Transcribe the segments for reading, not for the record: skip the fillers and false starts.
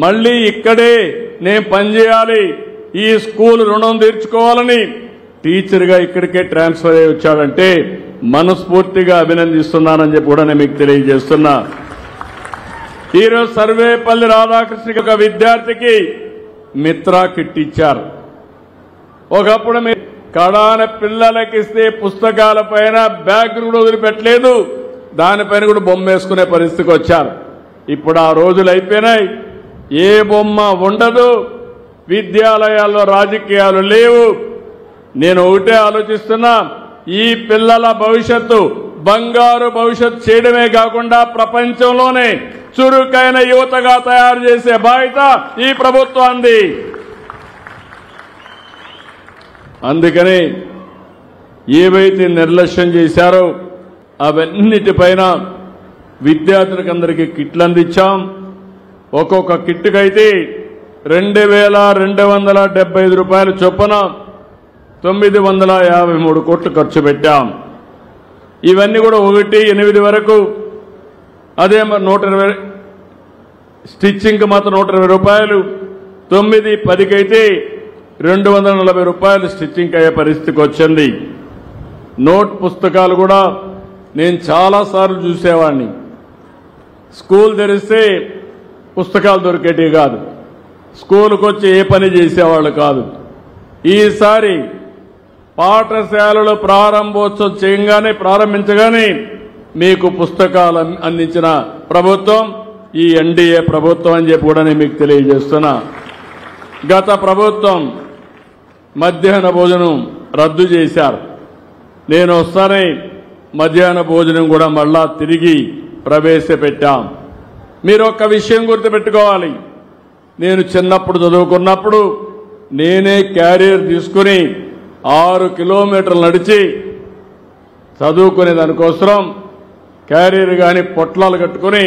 మళ్ళీ ఇక్కడే నేను పనిచేయాలి, ఈ స్కూల్ రుణం తీర్చుకోవాలని టీచర్గా ఇక్కడికే ట్రాన్స్ఫర్ అయ్యి వచ్చాడంటే మనస్ఫూర్తిగా అభినందిస్తున్నానని చెప్పి కూడా నేను మీకు తెలియజేస్తున్నా. ఈరోజు సర్వేపల్లి రాధాకృష్ణ ఒక విద్యార్థికి మిత్రా కిట్ ఇచ్చారు. ఒకప్పుడు మీరు కడాన పిల్లలకి ఇస్తే పుస్తకాల పైన బ్యాగ్ కూడా వదిలిపెట్టలేదు, దానిపైన కూడా బొమ్మ వేసుకునే పరిస్థితికి వచ్చారు. ఇప్పుడు ఆ రోజులు అయిపోయినాయి. ఏ బొమ్మ ఉండదు, విద్యాలయాల్లో రాజకీయాలు లేవు. నేను ఒకటే ఆలోచిస్తున్నా, ఈ పిల్లల భవిష్యత్తు బంగారు భవిష్యత్తు చేయడమే కాకుండా ప్రపంచంలోనే చురుకైన యువతగా తయారు చేసే బాధ్యత ఈ ప్రభుత్వానికి. అందుకని ఏవైతే నిర్లక్ష్యం చేశారో అవన్నిటిపైన విద్యార్థులకు అందరికీ కిట్లు అందించాం. ఒక్కొక్క కిట్టుకైతే 2,275 రూపాయలు చొప్పున 953 కోట్లు ఖర్చు పెట్టాం. ఇవన్నీ కూడా 1-8 వరకు, అదే మరి 120 స్టిచ్చింగ్కి మాత్రం 120 రూపాయలు, 9-10 అయితే 240 రూపాయలు స్టిచ్చింగ్ అయ్యే పరిస్థితికి వచ్చింది. నోట్ పుస్తకాలు కూడా నేను చాలాసార్లు చూసేవాడిని. స్కూల్ తెరిస్తే పుస్తకాలు దొరికేటివి కాదు, స్కూల్కి వచ్చి ఏ పని చేసేవాళ్ళు కాదు. ఈసారి పాఠశాలలు ప్రారంభోత్సవం ప్రారంభించగానే మీకు పుస్తకాలు అందించిన ప్రభుత్వం ఈ ఎన్డీఏ ప్రభుత్వం అని చెప్పి కూడా నేను మీకు తెలియజేస్తున్నా. గత ప్రభుత్వం మధ్యాహ్న భోజనం రద్దు చేశారు. నేను వస్తానే మధ్యాహ్న భోజనం కూడా మళ్ళా తిరిగి ప్రవేశపెట్టాం. మీరు ఒక్క విషయం గుర్తుపెట్టుకోవాలి, నేను చిన్నప్పుడు చదువుకున్నప్పుడు నేనే క్యారియర్ తీసుకుని 6 కిలోమీటర్లు నడిచి చదువుకునే దానికోసం క్యారియర్ కానీ పొట్లాలు కట్టుకుని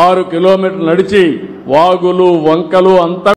6 కిలోమీటర్లు నడిచి వాగులు వంకలు అంతా